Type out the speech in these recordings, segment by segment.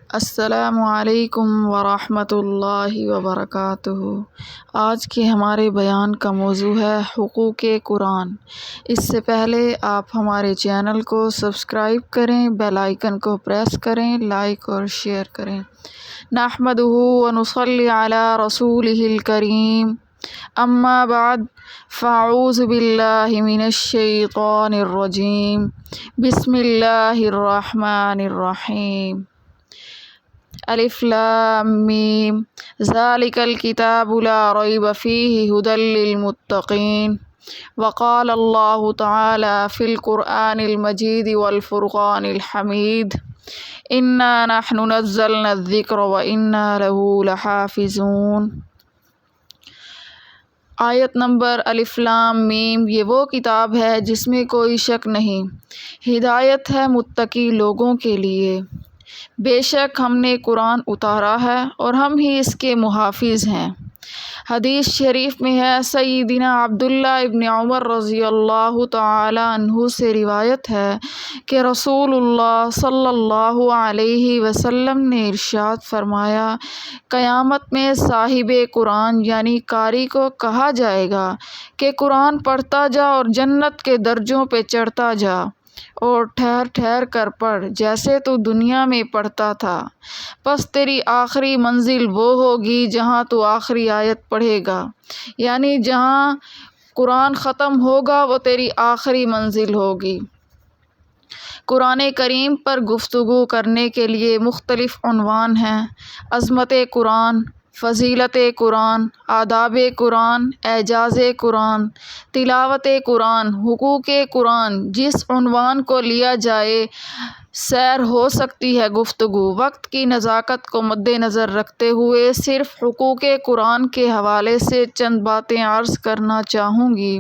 السلام علیکم ورحمۃ اللہ وبرکاتہ۔ آج کے ہمارے بیان کا موضوع ہے حقوق قرآن۔ اس سے پہلے آپ ہمارے چینل کو سبسکرائب کریں، بیل آئیکن کو پریس کریں، لائک اور شیئر کریں۔ نحمدہ ونصلی علی رسولہ الکریم، اما بعد فاعوذ باللہ من الشیطان الرجیم، بسم اللہ الرحمن الرحیم۔ الف لام میم، ذالک الکتاب لا ریب فیہ ھدی للمتقین۔ وقال اللہ تعالی فی القرآن المجید والفرقان الحمید، انا نحن نزلنا الذکر وانا لہ لحافظون۔ آیت نمبر الف لام میم، یہ وہ کتاب ہے جس میں کوئی شک نہیں، ہدایت ہے متقی لوگوں کے لیے۔ بے شک ہم نے قرآن اتارا ہے اور ہم ہی اس کے محافظ ہیں۔ حدیث شریف میں ہے، سیدنا عبداللہ ابن عمر رضی اللہ تعالی عنہ سے روایت ہے کہ رسول اللہ صلی اللہ علیہ وسلم نے ارشاد فرمایا، قیامت میں صاحب قرآن یعنی قاری کو کہا جائے گا کہ قرآن پڑھتا جا اور جنت کے درجوں پہ چڑھتا جا، اور ٹھہر ٹھہر کر پڑھ جیسے تو دنیا میں پڑھتا تھا، پس تیری آخری منزل وہ ہوگی جہاں تو آخری آیت پڑھے گا، یعنی جہاں قرآن ختم ہوگا وہ تیری آخری منزل ہوگی۔ قرآن کریم پر گفتگو کرنے کے لیے مختلف عنوان ہیں: عظمت قرآن، فضیلت قرآن، آداب قرآن، اعجاز قرآن، تلاوت قرآن، حقوق قرآن۔ جس عنوان کو لیا جائے سیر ہو سکتی ہے گفتگو۔ وقت کی نزاکت کو مد نظر رکھتے ہوئے صرف حقوق قرآن کے حوالے سے چند باتیں عرض کرنا چاہوں گی۔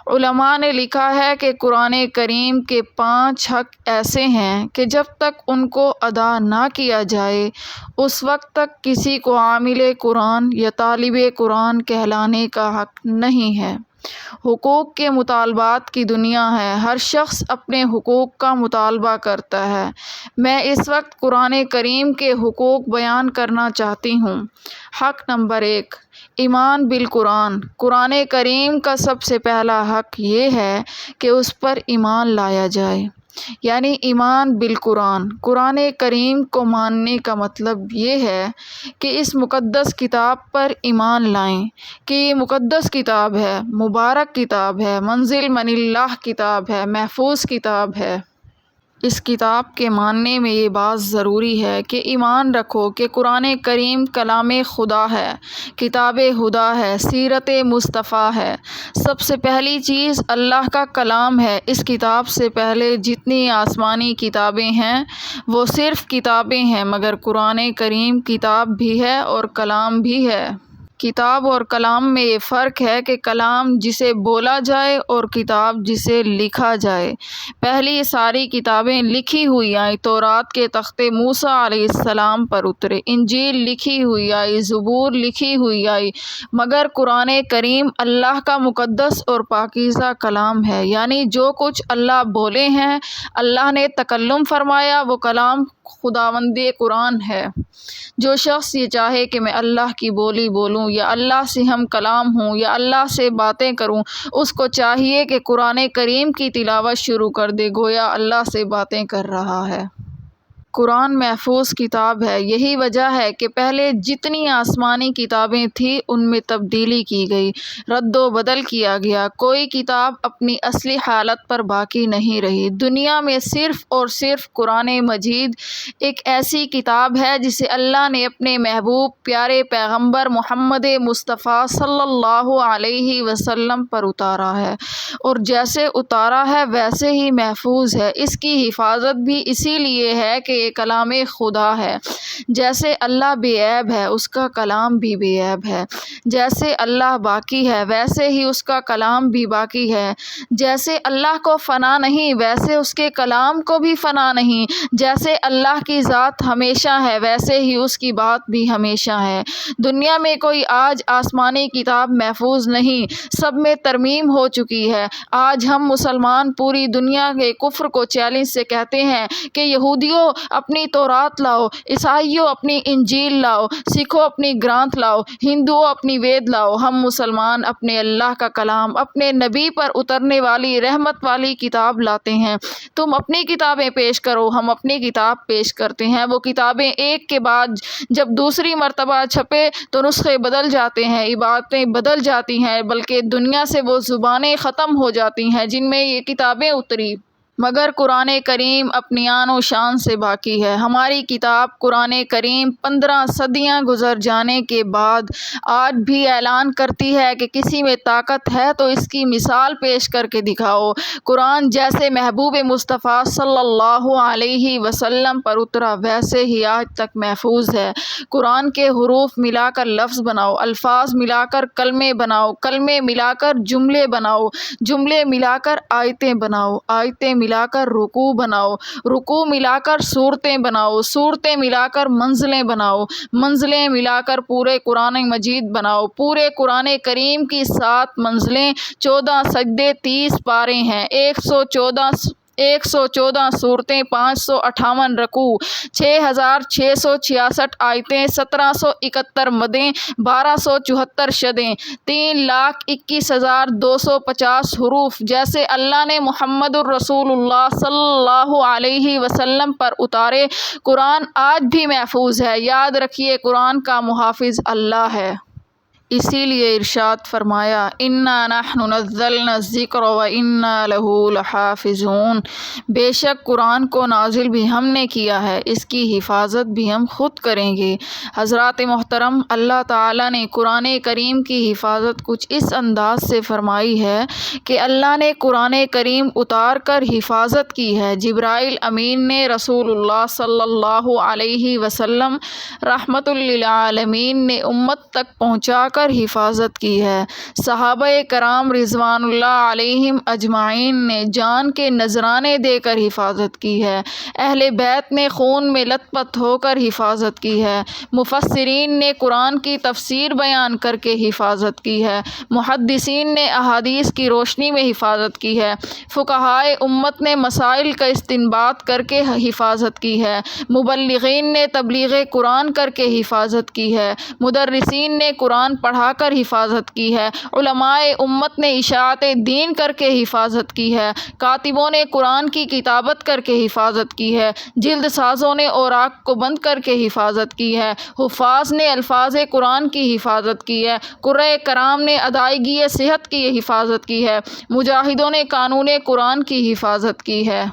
علماء نے لکھا ہے کہ قرآن کریم کے 5 حق ایسے ہیں کہ جب تک ان کو ادا نہ کیا جائے اس وقت تک کسی کو عامل قرآن یا طالب قرآن کہلانے کا حق نہیں ہے۔ حقوق کے مطالبات کی دنیا ہے، ہر شخص اپنے حقوق کا مطالبہ کرتا ہے۔ میں اس وقت قرآن کریم کے حقوق بیان کرنا چاہتی ہوں۔ حق نمبر 1، ایمان بالقرآن۔ قرآن کریم کا سب سے پہلا حق یہ ہے کہ اس پر ایمان لایا جائے، یعنی ایمان بالقرآن۔ قرآن کریم کو ماننے کا مطلب یہ ہے کہ اس مقدس کتاب پر ایمان لائیں کہ یہ مقدس کتاب ہے، مبارک کتاب ہے، منزل من اللہ کتاب ہے، محفوظ کتاب ہے۔ اس کتاب کے ماننے میں یہ بات ضروری ہے کہ ایمان رکھو کہ قرآن کریم کلام خدا ہے، کتاب خدا ہے، سیرت مصطفیٰ ہے۔ سب سے پہلی چیز اللہ کا کلام ہے۔ اس کتاب سے پہلے جتنی آسمانی کتابیں ہیں وہ صرف کتابیں ہیں، مگر قرآن کریم کتاب بھی ہے اور کلام بھی ہے۔ کتاب اور کلام میں یہ فرق ہے کہ کلام جسے بولا جائے اور کتاب جسے لکھا جائے۔ پہلی ساری کتابیں لکھی ہوئی آئیں، تورات کے تخت موسیٰ علیہ السلام پر اترے، انجیل لکھی ہوئی آئی، زبور لکھی ہوئی آئی، مگر قرآن کریم اللہ کا مقدس اور پاکیزہ کلام ہے، یعنی جو کچھ اللہ بولے ہیں، اللہ نے تکلم فرمایا، وہ کلام خداوند قرآن ہے۔ جو شخص یہ چاہے کہ میں اللہ کی بولی بولوں یا اللہ سے ہم کلام ہوں یا اللہ سے باتیں کروں، اس کو چاہیے کہ قرآن کریم کی تلاوت شروع کر دے، گویا اللہ سے باتیں کر رہا ہے۔ قرآن محفوظ کتاب ہے، یہی وجہ ہے کہ پہلے جتنی آسمانی کتابیں تھیں ان میں تبدیلی کی گئی، رد و بدل کیا گیا، کوئی کتاب اپنی اصلی حالت پر باقی نہیں رہی۔ دنیا میں صرف اور صرف قرآن مجید ایک ایسی کتاب ہے جسے اللہ نے اپنے محبوب پیارے پیغمبر محمد مصطفیٰ صلی اللہ علیہ وسلم پر اتارا ہے، اور جیسے اتارا ہے ویسے ہی محفوظ ہے۔ اس کی حفاظت بھی اسی لیے ہے کہ یہ کلام خدا ہے۔ جیسے اللہ بے عیب ہے اس کا کلام بھی بے عیب ہے، جیسے اللہ باقی ہے ویسے ہی اس کا کلام بھی باقی ہے، جیسے اللہ کو فنا نہیں ویسے اس کے کلام کو بھی فنا نہیں، جیسے اللہ کی ذات ہمیشہ ہے ویسے ہی اس کی بات بھی ہمیشہ ہے۔ دنیا میں کوئی آج آسمانی کتاب محفوظ نہیں، سب میں ترمیم ہو چکی ہے۔ آج ہم مسلمان پوری دنیا کے کفر کو چیلنج سے کہتے ہیں کہ یہودیوں اپنی تورات لاؤ، عیسائیوں اپنی انجیل لاؤ، سکھوں اپنی گرانتھ لاؤ، ہندوؤں اپنی وید لاؤ، ہم مسلمان اپنے اللہ کا کلام، اپنے نبی پر اترنے والی رحمت والی کتاب لاتے ہیں۔ تم اپنی کتابیں پیش کرو، ہم اپنی کتاب پیش کرتے ہیں۔ وہ کتابیں ایک کے بعد جب دوسری مرتبہ چھپے تو نسخے بدل جاتے ہیں، عبارتیں بدل جاتی ہیں، بلکہ دنیا سے وہ زبانیں ختم ہو جاتی ہیں جن میں یہ کتابیں اتری، مگر قرآن کریم اپنی آن و شان سے باقی ہے۔ ہماری کتاب قرآن کریم 15 صدیاں گزر جانے کے بعد آج بھی اعلان کرتی ہے کہ کسی میں طاقت ہے تو اس کی مثال پیش کر کے دکھاؤ۔ قرآن جیسے محبوب مصطفیٰ صلی اللہ علیہ وسلم پر اترا ویسے ہی آج تک محفوظ ہے۔ قرآن کے حروف ملا کر لفظ بناؤ، الفاظ ملا کر کلمے بناؤ، کلمے ملا کر جملے بناؤ، جملے ملا کر آیتیں بناؤ، آیتیں ملا کر رکوع بناؤ، رکوع ملا کر صورتیں بناؤ، صورتیں ملا کر منزلیں بناؤ، منزلیں ملا کر پورے قرآن مجید بناؤ۔ پورے قرآن کریم کی 7 منزلیں، 14 سجدے، 30 پارے ہیں، 114 صورتیں، 558 رکوع، 6666 آیتیں، 1771 مدیں، 1274 شدیں، 3,21,250 حروف جیسے اللہ نے محمد الرسول اللہ صلی اللہ علیہ وسلم پر اتارے۔ قرآن آج بھی محفوظ ہے۔ یاد رکھیے قرآن کا محافظ اللہ ہے۔ اسی لیے ارشاد فرمایا اِنَّا نَحْنُ نَزَّلْنَا الذِّكْرَ وَإِنَّا لَهُ لَحَافِظُونَ، بے شک قرآن کو نازل بھی ہم نے کیا ہے، اس کی حفاظت بھی ہم خود کریں گے۔ حضرات محترم، اللہ تعالیٰ نے قرآن کریم کی حفاظت کچھ اس انداز سے فرمائی ہے کہ اللہ نے قرآن کریم اتار کر حفاظت کی ہے۔ جبرائیل امین نے رسول اللہ صلی اللہ علیہ وسلم رحمت للعالمین نے امت تک پہنچا کر حفاظت کی ہے۔ صحابہ کرام رضوان اللہ علیہم اجمعین نے جان کے نذرانے دے کر حفاظت کی ہے۔ اہل بیت نے خون میں لت پت ہو کر حفاظت کی ہے۔ مفسرین نے قرآن کی تفسیر بیان کر کے حفاظت کی ہے۔ محدثین نے احادیث کی روشنی میں حفاظت کی ہے۔ فقہائے امت نے مسائل کا استنباط کر کے حفاظت کی ہے۔ مبلغین نے تبلیغ قرآن کر کے حفاظت کی ہے۔ مدرسین نے قرآن پڑھا کر حفاظت کی ہے۔ علماء امت نے اشاعت دین کر کے حفاظت کی ہے۔ کاتبوں نے قرآن کی کتابت کر کے حفاظت کی ہے۔ جلد سازوں نے اوراق کو بند کر کے حفاظت کی ہے۔ حفاظ نے الفاظ قرآن کی حفاظت کی ہے۔ قرۂ کرام نے ادائیگی صحت کی حفاظت کی ہے۔ مجاہدوں نے قانون قرآن کی حفاظت کی ہے۔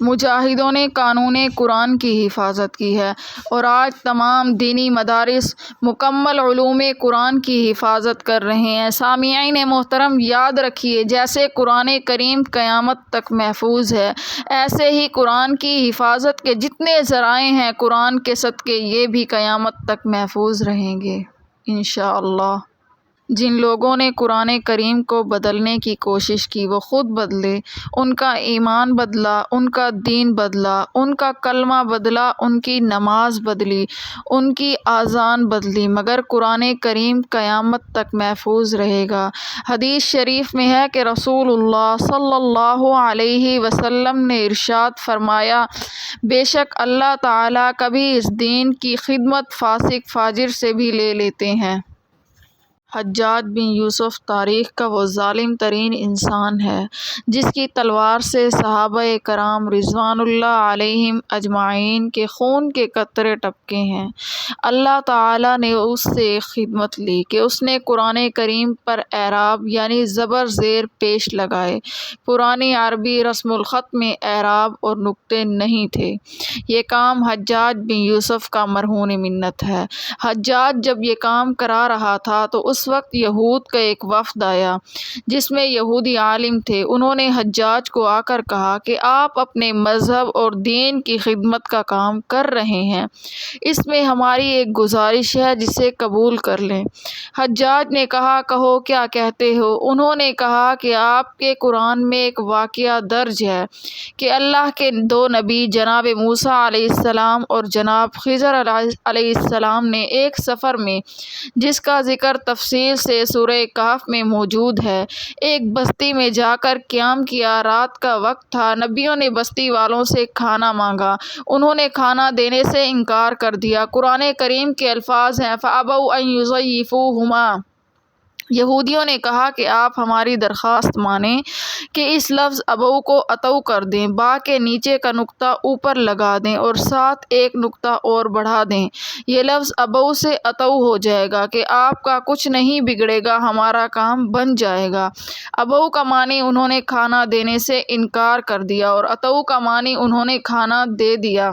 مجاہدوں نے قانون قرآن کی حفاظت کی ہے، اور آج تمام دینی مدارس مکمل علوم قرآن کی حفاظت کر رہے ہیں۔ سامعین محترم، یاد رکھیے جیسے قرآن کریم قیامت تک محفوظ ہے، ایسے ہی قرآن کی حفاظت کے جتنے ذرائع ہیں قرآن کے صدقے یہ بھی قیامت تک محفوظ رہیں گے انشاءاللہ۔ جن لوگوں نے قرآن کریم کو بدلنے کی کوشش کی وہ خود بدلے، ان کا ایمان بدلا، ان کا دین بدلا، ان کا کلمہ بدلا، ان کی نماز بدلی، ان کی اذان بدلی، مگر قرآن کریم قیامت تک محفوظ رہے گا۔ حدیث شریف میں ہے کہ رسول اللہ صلی اللہ علیہ وسلم نے ارشاد فرمایا، بے شک اللہ تعالیٰ کبھی اس دین کی خدمت فاسق فاجر سے بھی لے لیتے ہیں۔ حجاج بن یوسف تاریخ کا وہ ظالم ترین انسان ہے جس کی تلوار سے صحابہ کرام رضوان اللہ علیہم اجمعین کے خون کے قطرے ٹپکے ہیں۔ اللہ تعالیٰ نے اس سے خدمت لی کہ اس نے قرآن کریم پر اعراب یعنی زبر زیر پیش لگائے۔ پرانی عربی رسم الخط میں اعراب اور نقطے نہیں تھے۔ یہ کام حجاج بن یوسف کا مرہون منت ہے۔ حجاج جب یہ کام کرا رہا تھا تو اس وقت یہود کا ایک وفد آیا جس میں یہودی عالم تھے۔ انہوں نے حجاج کو آ کر کہا کہ آپ اپنے مذہب اور دین کی خدمت کا کام کر رہے ہیں، اس میں ہماری ایک گزارش ہے جسے قبول کر لیں۔ حجاج نے کہا، کہو کیا کہتے ہو؟ انہوں نے کہا کہ آپ کے قرآن میں ایک واقعہ درج ہے کہ اللہ کے 2 نبی جناب موسیٰ علیہ السلام اور جناب خضر علیہ السلام نے ایک سفر میں، جس کا ذکر تفصیل تفصیل سے سورہ کہف میں موجود ہے۔ ایک بستی میں جا کر قیام کیا، رات کا وقت تھا، نبیوں نے بستی والوں سے کھانا مانگا، انہوں نے کھانا دینے سے انکار کر دیا۔ قرآن کریم کے الفاظ ہیں فَأَبَوْا أَن يُضَيِّفُوهُمَا۔ یہودیوں نے کہا کہ آپ ہماری درخواست مانیں کہ اس لفظ ابو کو عطو کر دیں، با کے نیچے کا نقطہ اوپر لگا دیں اور ساتھ ایک نقطہ اور بڑھا دیں، یہ لفظ ابو سے عطو ہو جائے گا کہ آپ کا کچھ نہیں بگڑے گا، ہمارا کام بن جائے گا۔ ابو کا معنی انہوں نے کھانا دینے سے انکار کر دیا اور عطو کا معنی انہوں نے کھانا دے دیا۔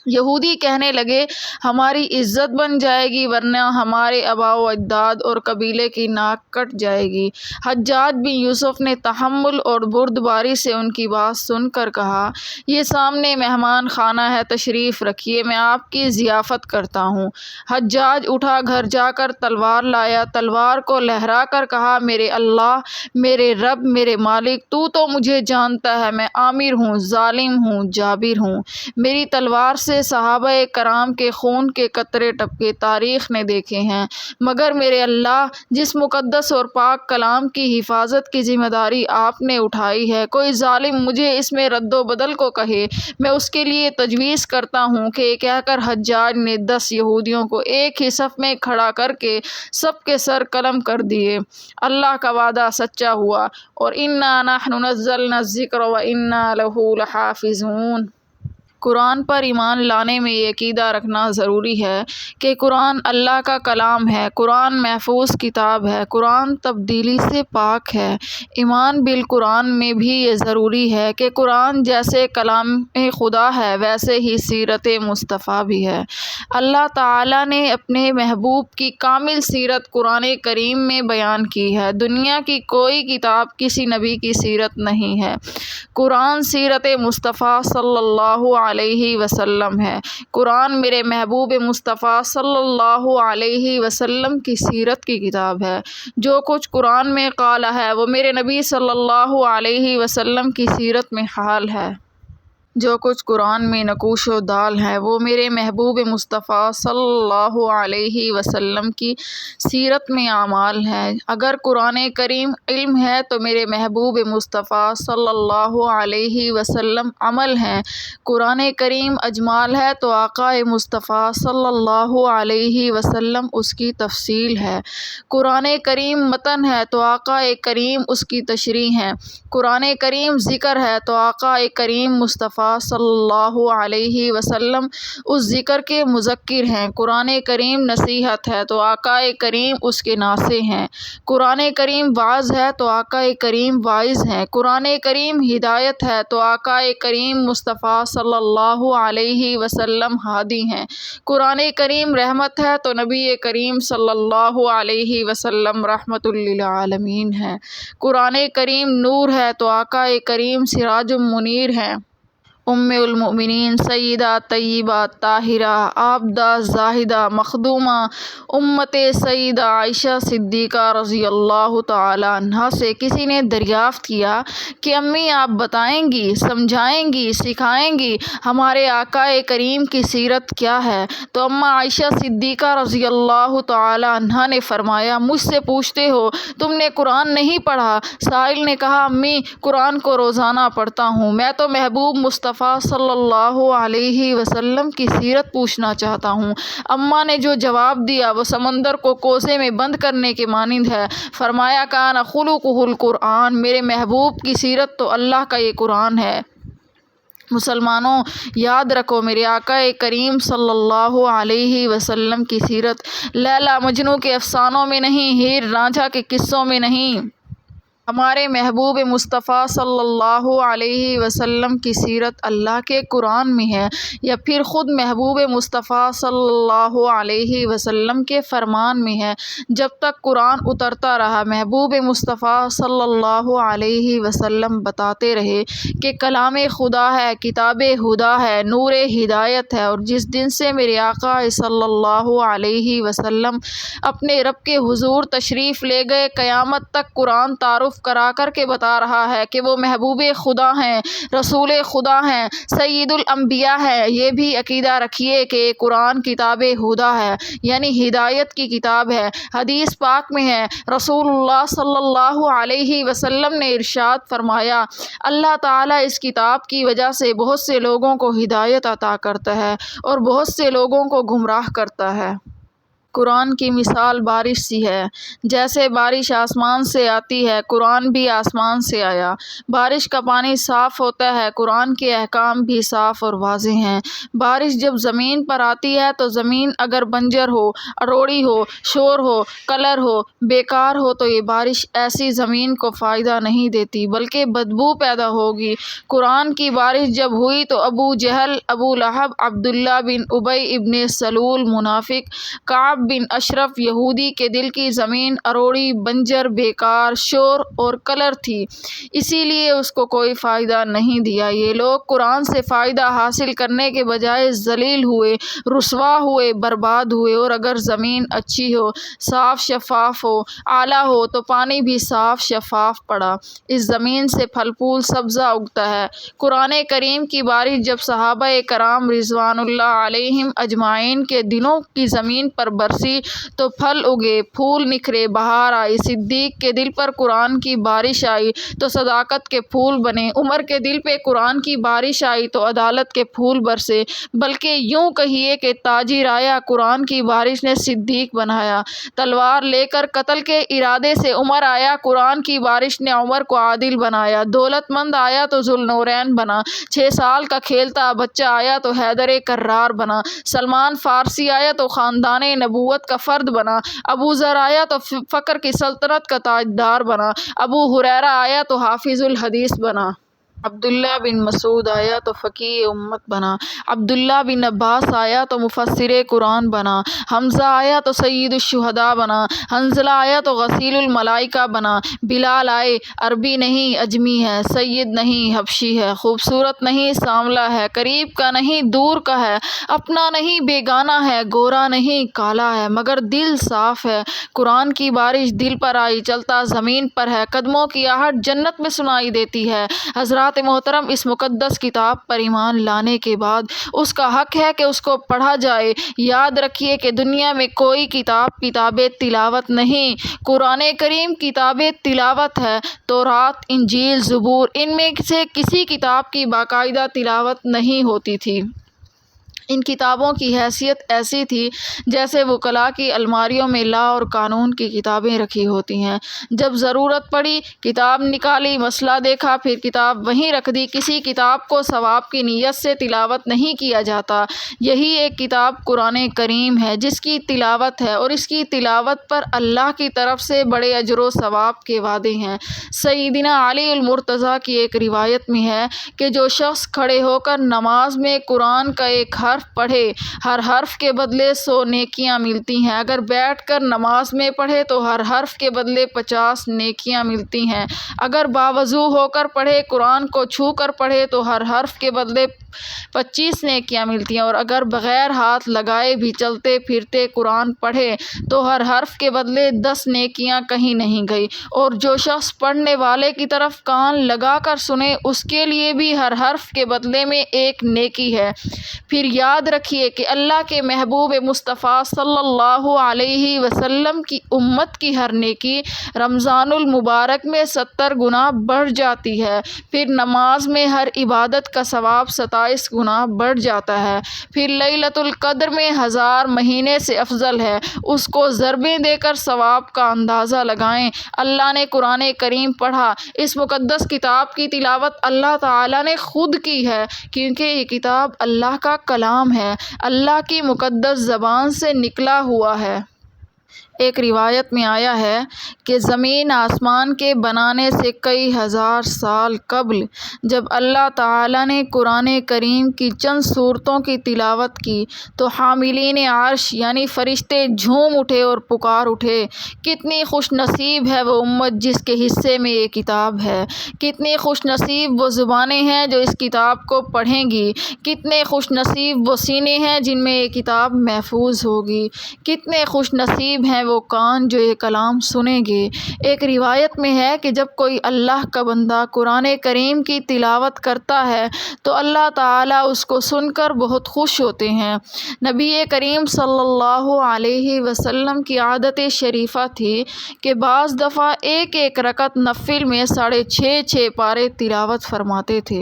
یہودی کہنے لگے ہماری عزت بن جائے گی ورنہ ہمارے آباء و اجداد اور قبیلے کی ناک کٹ جائے گی۔ حجاج بن یوسف نے تحمل اور بردباری سے ان کی بات سن کر کہا یہ سامنے مہمان خانہ ہے، تشریف رکھیے، میں آپ کی ضیافت کرتا ہوں۔ حجاج اٹھا، گھر جا کر تلوار لایا، تلوار کو لہرا کر کہا میرے اللہ، میرے رب، میرے مالک، تو مجھے جانتا ہے میں آمر ہوں، ظالم ہوں، جابر ہوں۔ میری تلوار سے صحابہ کرام کے خون کے قطرے ٹپکے، تاریخ نے دیکھے ہیں، مگر میرے اللہ جس مقدس اور پاک کلام کی حفاظت کی ذمہ داری آپ نے اٹھائی ہے، کوئی ظالم مجھے اس میں رد و بدل کو کہے، میں اس کے لیے تجویز کرتا ہوں کہ کہہ کر حجاج نے 10 یہودیوں کو ایک ہی صف میں کھڑا کر کے سب کے سر قلم کر دیے۔ اللہ کا وعدہ سچا ہوا اور اِنَّا نَحْنُ نَزَّلْنَا الذِّكْرَ وَإِنَّا لَهُ لَحَافِظُونَ۔ قرآن پر ایمان لانے میں یہ عقیدہ رکھنا ضروری ہے کہ قرآن اللہ کا کلام ہے، قرآن محفوظ کتاب ہے، قرآن تبدیلی سے پاک ہے۔ ایمان بالقرآن میں بھی یہ ضروری ہے کہ قرآن جیسے کلام خدا ہے ویسے ہی سیرت مصطفیٰ بھی ہے۔ اللہ تعالیٰ نے اپنے محبوب کی کامل سیرت قرآن کریم میں بیان کی ہے۔ دنیا کی کوئی کتاب کسی نبی کی سیرت نہیں ہے، قرآن سیرت مصطفیٰ صلی اللہ علیہ وسلم ہے۔ قرآن میرے محبوب مصطفیٰ صلی اللہ علیہ وسلم کی سیرت کی کتاب ہے۔ جو کچھ قرآن میں قالہ ہے وہ میرے نبی صلی اللہ علیہ وسلم کی سیرت میں حال ہے۔ جو کچھ قرآن میں نقوش و دال ہے وہ میرے محبوب مصطفیٰ صلی اللہ علیہ وسلم کی سیرت میں اعمال ہے۔ اگر قرآن کریم علم ہے تو میرے محبوب مصطفیٰ صلی اللہ علیہ وسلم عمل ہیں۔ قرآن کریم اجمال ہے تو آقا مصطفیٰ صلی اللہ علیہ وسلم اس کی تفصیل ہے۔ قرآن کریم متن ہے تو آقا کریم اس کی تشریح ہے۔ قرآن کریم ذکر ہے تو آقا کریم مصطفیٰ صلی اللہ علیہ وسلم اس ذکر کے مذکر ہیں۔ قرآن کریم نصیحت ہے تو آقا کریم اس کے ناصح ہیں۔ قرآن کریم وعظ ہے تو آقا کریم واعظ ہیں۔ قرآن کریم ہدایت ہے تو آقا کریم مصطفیٰ صلی اللہ علیہ وسلم ہادی ہیں۔ قرآن کریم رحمت ہے تو نبی کریم صلی اللہ علیہ وسلم رحمت للعالمین ہیں۔ قرآن کریم نور ہے تو آقا کریم سراج منیر ہیں۔ ام المؤمنین سیدہ طیبہ طاہرہ عابدہ زاہدہ مخدومہ امت سیدہ عائشہ صدیقہ رضی اللہ تعالیٰ عنہا سے کسی نے دریافت کیا کہ امی آپ بتائیں گی، سمجھائیں گی، سکھائیں گی ہمارے آقا کریم کی سیرت کیا ہے؟ تو اماں عائشہ صدیقہ رضی اللہ تعالیٰ عنہا نے فرمایا مجھ سے پوچھتے ہو تم نے قرآن نہیں پڑھا؟ سائل نے کہا امی قرآن کو روزانہ پڑھتا ہوں، میں تو محبوب مصطفیٰ صلی اللہ علیہ وسلم کی سیرت پوچھنا چاہتا ہوں۔ اماں نے جو جواب دیا وہ سمندر کو کوزے میں بند کرنے کے مانند ہے۔ فرمایا کان خلقہ القرآن، میرے محبوب کی سیرت تو اللہ کا یہ قرآن ہے۔ مسلمانوں یاد رکھو میرے آقا کریم صلی اللہ علیہ وسلم کی سیرت لیلا مجنو کے افسانوں میں نہیں، ہیر رانجھا کے قصوں میں نہیں، ہمارے محبوب مصطفیٰ صلی اللہ علیہ وسلم کی سیرت اللہ کے قرآن میں ہے یا پھر خود محبوب مصطفیٰ صلی اللہ علیہ وسلم کے فرمان میں ہے۔ جب تک قرآن اترتا رہا محبوب مصطفیٰ صلی اللہ علیہ وسلم بتاتے رہے کہ کلام خدا ہے، کتاب ہدا ہے، نور ہدایت ہے، اور جس دن سے میرے آقا صلی اللہ علیہ وسلم اپنے رب کے حضور تشریف لے گئے قیامت تک قرآن تعارف متعارف کرا کر کے بتا رہا ہے کہ وہ محبوب خدا ہیں، رسول خدا ہیں، سید الانبیاء ہیں۔ یہ بھی عقیدہ رکھیے کہ قرآن کتاب ہدیٰ ہے، یعنی ہدایت کی کتاب ہے۔ حدیث پاک میں ہے، رسول اللہ صلی اللہ علیہ وسلم نے ارشاد فرمایا، اللہ تعالیٰ اس کتاب کی وجہ سے بہت سے لوگوں کو ہدایت عطا کرتا ہے اور بہت سے لوگوں کو گمراہ کرتا ہے۔ قرآن کی مثال بارش سی ہے، جیسے بارش آسمان سے آتی ہے، قرآن بھی آسمان سے آیا۔ بارش کا پانی صاف ہوتا ہے، قرآن کے احکام بھی صاف اور واضح ہیں۔ بارش جب زمین پر آتی ہے تو زمین اگر بنجر ہو، اروڑی ہو، شور ہو، کلر ہو، بیکار ہو تو یہ بارش ایسی زمین کو فائدہ نہیں دیتی بلکہ بدبو پیدا ہوگی۔ قرآن کی بارش جب ہوئی تو ابو جہل، ابو لہب، عبداللہ بن ابی ابن سلول منافق، کعب بن اشرف یہودی کے دل کی زمین اروڑی، بنجر، بیکار، شور اور کلر تھی، اسی لیے اس کو کوئی فائدہ نہیں دیا۔ یہ لوگ قرآن سے فائدہ حاصل کرنے کے بجائے ذلیل ہوئے، رسوا ہوئے، برباد ہوئے۔ اور اگر زمین اچھی ہو، صاف شفاف ہو، اعلیٰ ہو تو پانی بھی صاف شفاف پڑا، اس زمین سے پھل پھول سبزہ اگتا ہے۔ قرآن کریم کی بارش جب صحابہ کرام رضوان اللہ علیہم اجمعین کے دلوں کی زمین پر برسی تو پھل اگے، پھول نکھرے، بہار آئی۔ صدیق کے دل پر قرآن کی بارش آئی تو صداقت کے پھول بنے، عمر کے دل پہ قرآن کی بارش آئی تو عدالت کے پھول برسے، بلکہ یوں کہیے کہ تاجی رایا قرآن کی بارش نے صدیق بنایا۔ تلوار لے کر قتل کے ارادے سے عمر آیا، قرآن کی بارش نے عمر کو عادل بنایا۔ دولت مند آیا تو ذوالنورین بنا، 6 سال کا کھیلتا بچہ آیا تو حیدر کرار بنا، سلمان فارسی آیا تو خاندان نبوت کا فرد بنا، ابو ذر آیا تو فقر کی سلطنت کا تاجدار بنا، ابو ہریرہ آیا تو حافظ الحدیث بنا، عبداللہ بن مسعود آیا تو فقیہ امت بنا، عبداللہ بن عباس آیا تو مفسر قرآن بنا، حمزہ آیا تو سید الشہداء بنا، حنظلہ آیا تو غسیل الملائکہ بنا، بلال آئے، عربی نہیں اجمی ہے، سید نہیں حبشی ہے، خوبصورت نہیں سانولا ہے، قریب کا نہیں دور کا ہے، اپنا نہیں بیگانہ ہے، گورا نہیں کالا ہے، مگر دل صاف ہے۔ قرآن کی بارش دل پر آئی، چلتا زمین پر ہے، قدموں کی آہٹ جنت میں سنائی دیتی ہے۔ حضرات محترم، اس مقدس کتاب پر ایمان لانے کے بعد اس کا حق ہے کہ اس کو پڑھا جائے۔ یاد رکھیے کہ دنیا میں کوئی کتاب تلاوت نہیں، قرآن کریم کتاب تلاوت ہے۔ تورات، انجیل، زبور، ان میں سے کسی کتاب کی باقاعدہ تلاوت نہیں ہوتی تھی۔ ان کتابوں کی حیثیت ایسی تھی جیسے وکلاء کی الماریوں میں لا اور قانون کی کتابیں رکھی ہوتی ہیں۔ جب ضرورت پڑی کتاب نکالی، مسئلہ دیکھا، پھر کتاب وہیں رکھ دی۔ کسی کتاب کو ثواب کی نیت سے تلاوت نہیں کیا جاتا۔ یہی ایک کتاب قرآن کریم ہے جس کی تلاوت ہے، اور اس کی تلاوت پر اللہ کی طرف سے بڑے اجر و ثواب کے وعدے ہیں۔ سیدنا علی المرتضیٰ کی ایک روایت میں ہے کہ جو شخص کھڑے ہو کر نماز میں قرآن کا ایک حرف پڑھے، ہر حرف کے بدلے 100 نیکیاں ملتی ہیں۔ اگر بیٹھ کر نماز میں پڑھے تو ہر حرف کے بدلے 50 نیکیاں ملتی ہیں۔ اگر باوضو ہو کر پڑھے، قرآن کو چھو کر پڑھے تو ہر حرف کے بدلے 25 نیکیاں ملتی ہیں، اور اگر بغیر ہاتھ لگائے بھی چلتے پھرتے قرآن پڑھے تو ہر حرف کے بدلے 10 نیکیاں کہیں نہیں گئی۔ اور جو شخص پڑھنے والے کی طرف کان لگا کر سنے، اس کے لیے بھی ہر حرف کے بدلے میں 1 نیکی ہے۔ پھر یاد رکھیے کہ اللہ کے محبوب مصطفیٰ صلی اللہ علیہ وسلم کی امت کی ہر نیکی رمضان المبارک میں 70 گنا بڑھ جاتی ہے۔ پھر نماز میں ہر عبادت کا ثواب 27 گنا بڑھ جاتا ہے۔ پھر لیلۃ القدر میں 1000 مہینے سے افضل ہے۔ اس کو ضربیں دے کر ثواب کا اندازہ لگائیں۔ اللہ نے قرآن کریم پڑھا، اس مقدس کتاب کی تلاوت اللہ تعالیٰ نے خود کی ہے، کیونکہ یہ کتاب اللہ کا کلام ہے، اللہ کی مقدس زبان سے نکلا ہوا ہے۔ ایک روایت میں آیا ہے کہ زمین آسمان کے بنانے سے کئی ہزار سال قبل جب اللہ تعالیٰ نے قرآن کریم کی چند سورتوں کی تلاوت کی تو حاملین عرش یعنی فرشتے جھوم اٹھے اور پکار اٹھے، کتنی خوش نصیب ہے وہ امت جس کے حصے میں یہ کتاب ہے، کتنی خوش نصیب وہ زبانیں ہیں جو اس کتاب کو پڑھیں گی، کتنے خوش نصیب وہ سینے ہیں جن میں یہ کتاب محفوظ ہوگی، کتنے خوش نصیب ہیں وہ کان جو یہ کلام سنیں گے۔ ایک روایت میں ہے کہ جب کوئی اللہ کا بندہ قرآن کریم کی تلاوت کرتا ہے تو اللہ تعالیٰ اس کو سن کر بہت خوش ہوتے ہیں۔ نبی کریم صلی اللہ علیہ وسلم کی عادت شریفہ تھی کہ بعض دفعہ ایک ایک رکعت نفل میں 6.5 پارے تلاوت فرماتے تھے،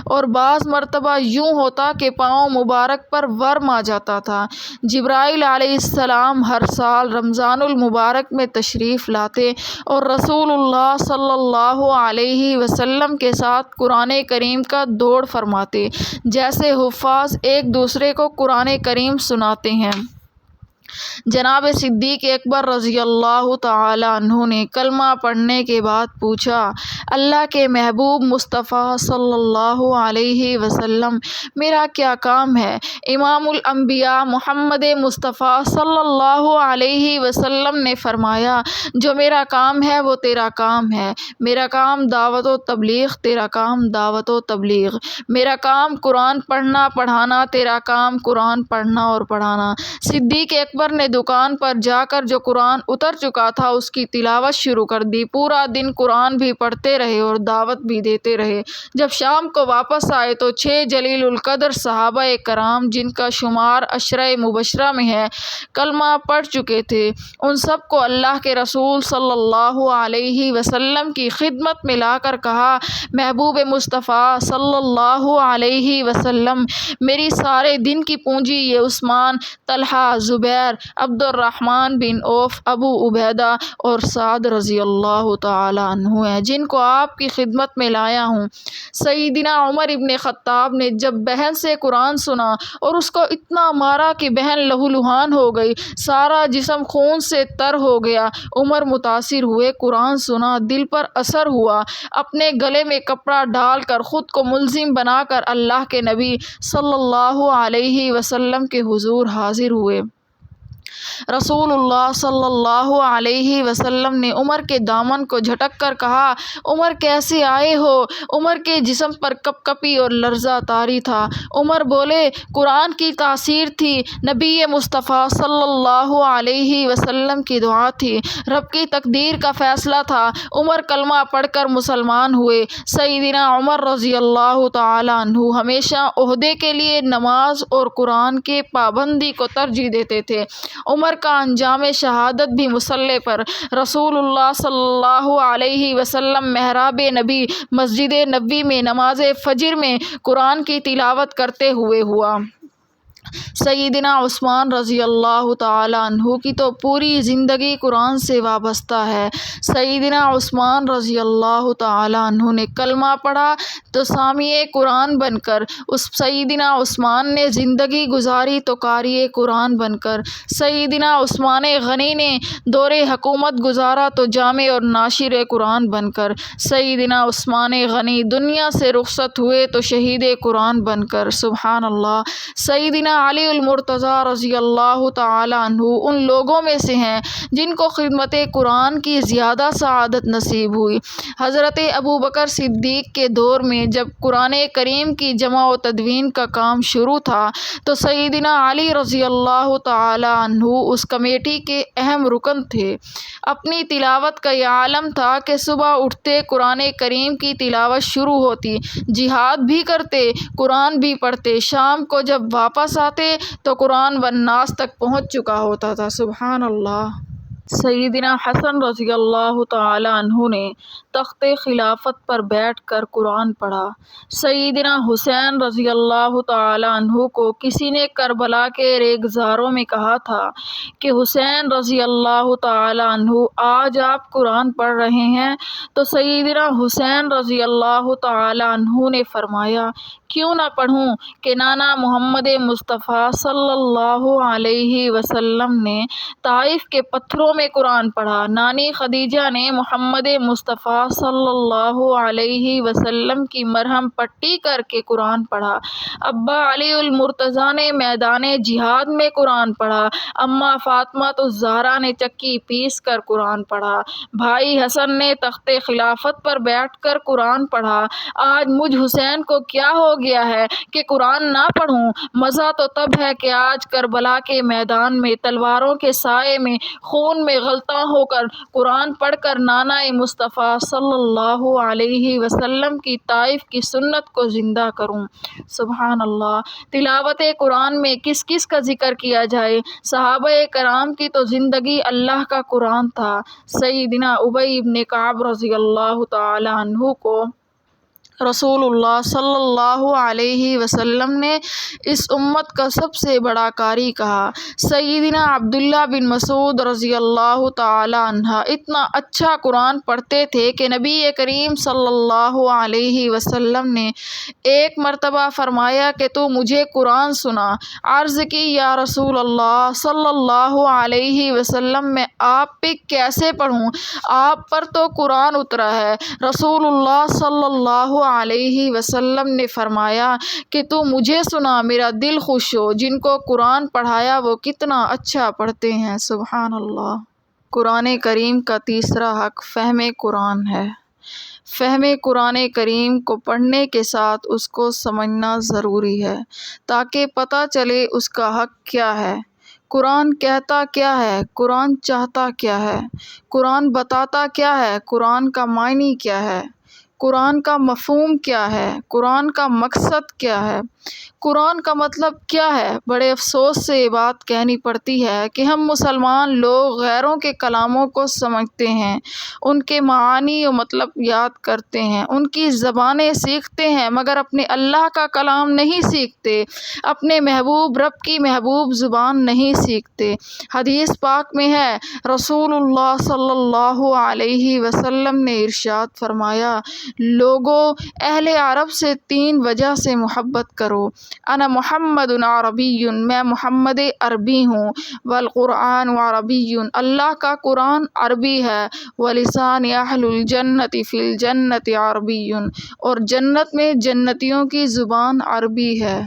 اور بعض مرتبہ یوں ہوتا کہ پاؤں مبارک پر ورم آ جاتا تھا۔ جبرائیل علیہ السلام ہر سال رمضان المبارک میں تشریف لاتے اور رسول اللہ صلی اللہ علیہ وسلم کے ساتھ قرآن کریم کا دوڑ فرماتے، جیسے حفاظ ایک دوسرے کو قرآن کریم سناتے ہیں۔ جناب صدیق اکبر رضی اللہ تعالی عنہ نے کلمہ پڑھنے کے بعد پوچھا، اللہ کے محبوب مصطفیٰ صلی اللہ علیہ وسلم، میرا کیا کام ہے؟ امام الانبیاء محمد مصطفیٰ صلی اللہ علیہ وسلم نے فرمایا، جو میرا کام ہے وہ تیرا کام ہے۔ میرا کام دعوت و تبلیغ، تیرا کام دعوت و تبلیغ۔ میرا کام قرآن پڑھنا پڑھانا، تیرا کام قرآن پڑھنا اور پڑھانا۔ صدیق اکبر نے دکان پر جا کر جو قرآن اتر چکا تھا اس کی تلاوت شروع کر دی۔ پورا دن قرآن بھی پڑھتے رہے اور دعوت بھی دیتے رہے۔ جب شام کو واپس آئے تو 6 جلیل القدر صحابہ کرام، جن کا شمار عشرہ مبشرہ میں ہے، کلمہ پڑھ چکے تھے۔ ان سب کو اللہ کے رسول صلی اللہ علیہ وسلم کی خدمت میں لا کر کہا، محبوب مصطفیٰ صلی اللہ علیہ وسلم، میری سارے دن کی پونجی یہ عثمان، طلحہ، زبیر، عبد الرحمن بن عوف، ابو عبیدہ اور سعد رضی اللہ تعالی عنہ ہیں، جن کو آپ کی خدمت میں لایا ہوں۔ سیدنا عمر ابن خطاب نے جب بہن سے قرآن سنا اور اس کو اتنا مارا کہ بہن لہولہان ہو گئی، سارا جسم خون سے تر ہو گیا۔ عمر متاثر ہوئے، قرآن سنا، دل پر اثر ہوا، اپنے گلے میں کپڑا ڈال کر خود کو ملزم بنا کر اللہ کے نبی صلی اللہ علیہ وسلم کے حضور حاضر ہوئے۔ رسول اللہ صلی اللہ علیہ وسلم نے عمر کے دامن کو جھٹک کر کہا، عمر کیسے آئے ہو؟ عمر کے جسم پر کپ کپی اور لرزہ طاری تھا۔ عمر بولے، قرآن کی تاثیر تھی، نبی مصطفیٰ صلی اللہ علیہ وسلم کی دعا تھی، رب کی تقدیر کا فیصلہ تھا۔ عمر کلمہ پڑھ کر مسلمان ہوئے۔ سیدنا عمر رضی اللہ تعالی عنہ ہمیشہ عہدے کے لیے نماز اور قرآن کے پابندی کو ترجیح دیتے تھے۔ عمر کا انجام شہادت بھی مصلی پر رسول اللہ صلی اللہ علیہ وسلم محراب نبی مسجد نبوی میں نماز فجر میں قرآن کی تلاوت کرتے ہوئے ہوا۔ سیدنا عثمان رضی اللہ تعالی عنہ کی تو پوری زندگی قرآن سے وابستہ ہے۔ سیدنا عثمان رضی اللہ تعالی عنہ نے کلمہ پڑھا تو سامع قرآن بن کر، سیدنا عثمان نے زندگی گزاری تو قاری قرآن بن کر، سیدنا عثمان غنی نے دور حکومت گزارا تو جامع اور ناشر قرآن بن کر، سیدنا عثمان غنی دنیا سے رخصت ہوئے تو شہید قرآن بن کر۔ سبحان اللہ۔ سیدنا علی المرتضیٰ رضی اللہ تعالی عنہ ان لوگوں میں سے ہیں جن کو خدمت قرآن کی زیادہ سعادت نصیب ہوئی۔ حضرت ابوبکر صدیق کے دور میں جب قرآن کریم کی جمع و تدوین کا کام شروع تھا تو سیدنا علی رضی اللہ تعالی عنہ اس کمیٹی کے اہم رکن تھے۔ اپنی تلاوت کا یہ عالم تھا کہ صبح اٹھتے قرآن کریم کی تلاوت شروع ہوتی، جہاد بھی کرتے، قرآن بھی پڑھتے، شام کو جب واپس آتے تو قرآن والناس تک پہنچ چکا ہوتا تھا۔ سبحان اللہ۔ سیدنا حسن رضی اللہ تعالی عنہ نے تخت خلافت پر بیٹھ کر قرآن پڑھا۔ سیدنا حسین رضی اللہ تعالی عنہ کو کسی نے کربلا کے ریگزاروں میں کہا تھا کہ حسین رضی اللہ تعالی عنہ آج آپ قرآن پڑھ رہے ہیں؟ تو سیدنا حسین رضی اللہ تعالی عنہ نے فرمایا، کیوں نہ پڑھوں کہ نانا محمد مصطفیٰ صلی اللہ علیہ وسلم نے طائف کے پتھروں میں قرآن پڑھا، نانی خدیجہ نے محمد مصطفیٰ صلی اللہ علیہ وسلم کی مرہم پٹی کر کے قرآن پڑھا، ابا علی المرتضیٰ نے میدان جہاد میں قرآن پڑھا، اماں فاطمہ الزہرا نے چکی پیس کر قرآن پڑھا، بھائی حسن نے تخت خلافت پر بیٹھ کر قرآن پڑھا۔ آج مجھ حسین کو کیا ہو گیا ہے کہ قرآن نہ پڑھوں؟ مزہ تو تب ہے کہ آج کربلا کے میدان میں تلواروں کے سائے میں خون میں غلطاں ہو کر قرآن پڑھ کر نانا مصطفیٰ صلی اللہ علیہ وسلم کی تعریف کی سنت کو زندہ کروں۔ سبحان اللہ۔ تلاوت قرآن میں کس کس کا ذکر کیا جائے؟ صحابہ کرام کی تو زندگی اللہ کا قرآن تھا۔ سیدنا ابی بن کعب رضی اللہ تعالی عنہ کو رسول اللہ صلی اللہ علیہ وسلم نے اس امت کا سب سے بڑا قاری کہا۔ سیدنا عبداللہ بن مسعود رضی اللہ تعالی عنہ اتنا اچھا قرآن پڑھتے تھے کہ نبی کریم صلی اللہ علیہ وسلم نے ایک مرتبہ فرمایا کہ تو مجھے قرآن سنا۔ عرض کی یا رسول اللہ صلی اللہ علیہ وسلم میں آپ پہ کیسے پڑھوں؟ آپ پر تو قرآن اترا ہے۔ رسول اللہ صلی اللہ علیہ وسلم نے فرمایا کہ تو مجھے سنا، میرا دل خوش ہو۔ جن کو قرآن پڑھایا وہ کتنا اچھا پڑھتے ہیں۔ سبحان اللہ۔ قرآن کریم کا تیسرا حق فہم قرآن ہے۔ فہم قرآن کریم کو پڑھنے کے ساتھ اس کو سمجھنا ضروری ہے تاکہ پتہ چلے اس کا حق کیا ہے، قرآن کہتا کیا ہے، قرآن چاہتا کیا ہے، قرآن بتاتا کیا ہے، قرآن کا معنی کیا ہے، قرآن کا مفہوم کیا ہے، قرآن کا مقصد کیا ہے، قرآن کا مطلب کیا ہے۔ بڑے افسوس سے یہ بات کہنی پڑتی ہے کہ ہم مسلمان لوگ غیروں کے کلاموں کو سمجھتے ہیں، ان کے معانی و مطلب یاد کرتے ہیں، ان کی زبانیں سیکھتے ہیں، مگر اپنے اللہ کا کلام نہیں سیکھتے، اپنے محبوب رب کی محبوب زبان نہیں سیکھتے۔ حدیث پاک میں ہے، رسول اللہ صلی اللہ علیہ وسلم نے ارشاد فرمایا، لوگو اہل عرب سے 3 وجہ سے محبت کرو۔ انا محمد عربی، میں محمد عربی ہوں، والقرآن عربی، اللہ کا قرآن عربی ہے، ولسان اہل الجنت فی الجنت عربی، اور جنت میں جنتیوں کی زبان عربی ہے۔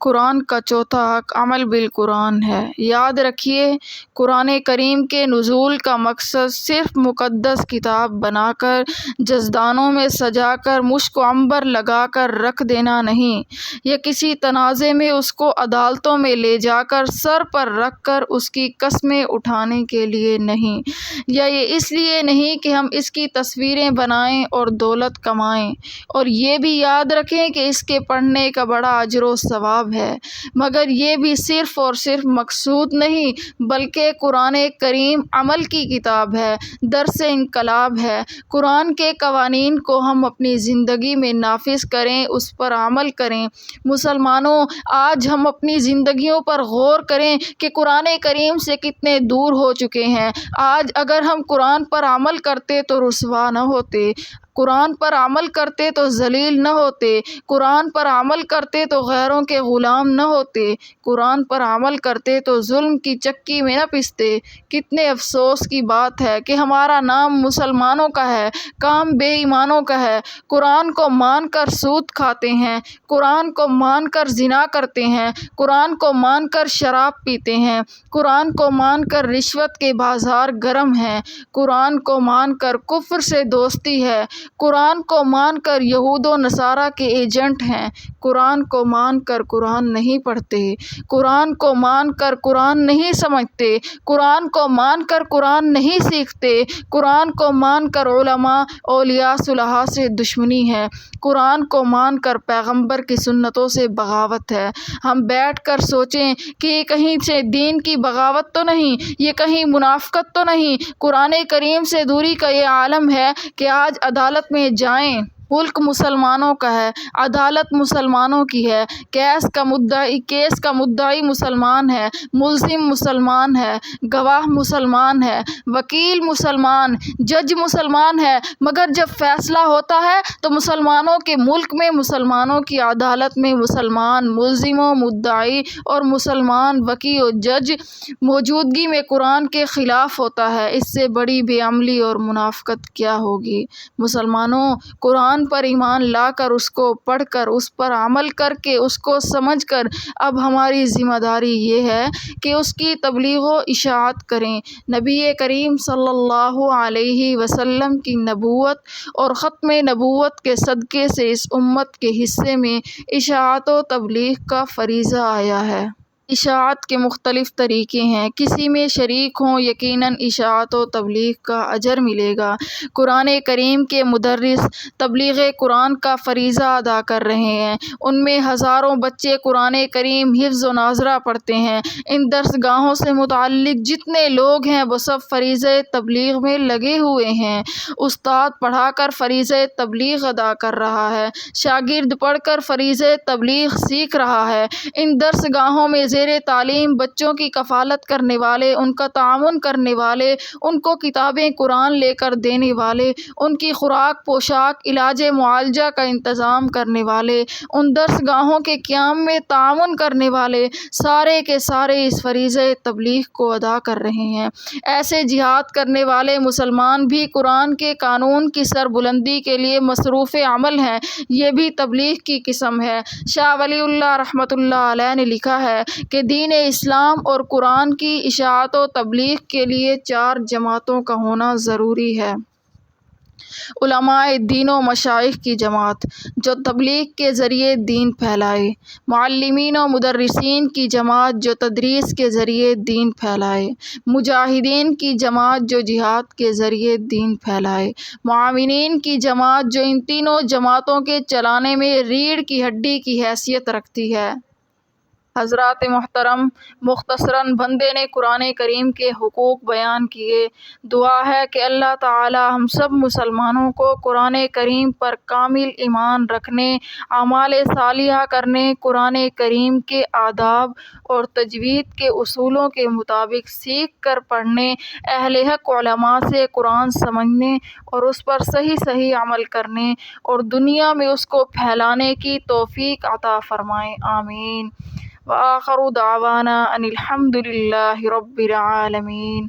قرآن کا چوتھا حق عمل بالقرآن ہے۔ یاد رکھیے، قرآن کریم کے نزول کا مقصد صرف مقدس کتاب بنا کر جزدانوں میں سجا کر مشک و عنبر لگا کر رکھ دینا نہیں، یا کسی تنازع میں اس کو عدالتوں میں لے جا کر سر پر رکھ کر اس کی قسمیں اٹھانے کے لیے نہیں، یا یہ اس لیے نہیں کہ ہم اس کی تصویریں بنائیں اور دولت کمائیں، اور یہ بھی یاد رکھیں کہ اس کے پڑھنے کا بڑا اجر و ثواب ہے، مگر یہ بھی صرف اور صرف مقصود نہیں، بلکہ قرآن کریم عمل کی کتاب ہے، درس انقلاب ہے۔ قرآن کے قوانین کو ہم اپنی زندگی میں نافذ کریں، اس پر عمل کریں۔ مسلمانوں، آج ہم اپنی زندگیوں پر غور کریں کہ قرآن کریم سے کتنے دور ہو چکے ہیں۔ آج اگر ہم قرآن پر عمل کرتے تو رسوا نہ ہوتے، قرآن پر عمل کرتے تو ذلیل نہ ہوتے، قرآن پر عمل کرتے تو غیروں کے غلام نہ ہوتے، قرآن پر عمل کرتے تو ظلم کی چکی میں نہ پستے۔ کتنے افسوس کی بات ہے کہ ہمارا نام مسلمانوں کا ہے، کام بے ایمانوں کا ہے۔ قرآن کو مان کر سود کھاتے ہیں، قرآن کو مان کر زنا کرتے ہیں، قرآن کو مان کر شراب پیتے ہیں، قرآن کو مان کر رشوت کے بازار گرم ہیں، قرآن کو مان کر کفر سے دوستی ہے، قرآن کو مان کر یہود و نصارہ کے ایجنٹ ہیں، قرآن کو مان کر قرآن نہیں پڑھتے، قرآن کو مان کر قرآن نہیں سمجھتے، قرآن کو مان کر قرآن نہیں سیکھتے، قرآن کو مان کر علماء اولیاء صلحاء سے دشمنی ہے، قرآن کو مان کر پیغمبر کی سنتوں سے بغاوت ہے۔ ہم بیٹھ کر سوچیں کہ یہ کہیں سے دین کی بغاوت تو نہیں، یہ کہیں منافقت تو نہیں۔ قرآن کریم سے دوری کا یہ عالم ہے کہ آج عدالت میں جائیں، ملک مسلمانوں کا ہے، عدالت مسلمانوں کی ہے، کیس کا مدعی مسلمان ہے، ملزم مسلمان ہے، گواہ مسلمان ہے، وکیل مسلمان، جج مسلمان ہے، مگر جب فیصلہ ہوتا ہے تو مسلمانوں کے ملک میں، مسلمانوں کی عدالت میں مسلمان ملزم و مدعی اور مسلمان وکیل و جج موجودگی میں قرآن کے خلاف ہوتا ہے، اس سے بڑی بے عملی اور منافقت کیا ہوگی؟ مسلمانوں، قرآن پر ایمان لا کر، اس کو پڑھ کر، اس پر عمل کر کے، اس کو سمجھ کر اب ہماری ذمہ داری یہ ہے کہ اس کی تبلیغ و اشاعت کریں۔ نبی کریم صلی اللہ علیہ وسلم کی نبوت اور ختم نبوت کے صدقے سے اس امت کے حصے میں اشاعت و تبلیغ کا فریضہ آیا ہے۔ اشاعت کے مختلف طریقے ہیں، کسی میں شریک ہوں یقیناً اشاعت و تبلیغ کا اجر ملے گا۔ قرآن کریم کے مدرس تبلیغ قرآن کا فریضہ ادا کر رہے ہیں، ان میں ہزاروں بچے قرآن کریم حفظ و ناظرہ پڑھتے ہیں۔ ان درس گاہوں سے متعلق جتنے لوگ ہیں وہ سب فریضہ تبلیغ میں لگے ہوئے ہیں۔ استاد پڑھا کر فریضہ تبلیغ ادا کر رہا ہے، شاگرد پڑھ کر فریضہ تبلیغ سیکھ رہا ہے۔ ان درس گاہوں میں زیر تعلیم بچوں کی کفالت کرنے والے، ان کا تعاون کرنے والے، ان کو کتابیں قرآن لے کر دینے والے، ان کی خوراک، پوشاک، علاج معالجہ کا انتظام کرنے والے، ان درس گاہوں کے قیام میں تعاون کرنے والے، سارے کے سارے اس فریضہ تبلیغ کو ادا کر رہے ہیں۔ ایسے جہاد کرنے والے مسلمان بھی قرآن کے قانون کی سربلندی کے لیے مصروف عمل ہیں، یہ بھی تبلیغ کی قسم ہے۔ شاہ ولی اللہ رحمۃ اللہ علیہ نے لکھا ہے کہ دین اسلام اور قرآن کی اشاعت و تبلیغ کے لیے 4 جماعتوں کا ہونا ضروری ہے۔ علماء دین و مشائخ کی جماعت جو تبلیغ کے ذریعے دین پھیلائے، معلمین و مدرسین کی جماعت جو تدریس کے ذریعے دین پھیلائے، مجاہدین کی جماعت جو جہاد کے ذریعے دین پھیلائے، معاونین کی جماعت جو ان تینوں جماعتوں کے چلانے میں ریڑھ کی ہڈی کی حیثیت رکھتی ہے۔ حضرات محترم، مختصراً بندے نے قرآن کریم کے حقوق بیان کیے۔ دعا ہے کہ اللہ تعالی ہم سب مسلمانوں کو قرآن کریم پر کامل ایمان رکھنے، اعمال صالحہ کرنے، قرآن کریم کے آداب اور تجوید کے اصولوں کے مطابق سیکھ کر پڑھنے، اہل حق علماء سے قرآن سمجھنے اور اس پر صحیح عمل کرنے اور دنیا میں اس کو پھیلانے کی توفیق عطا فرمائے، آمین۔ وآخر دعوانا ان الحمد للہ رب العالمین۔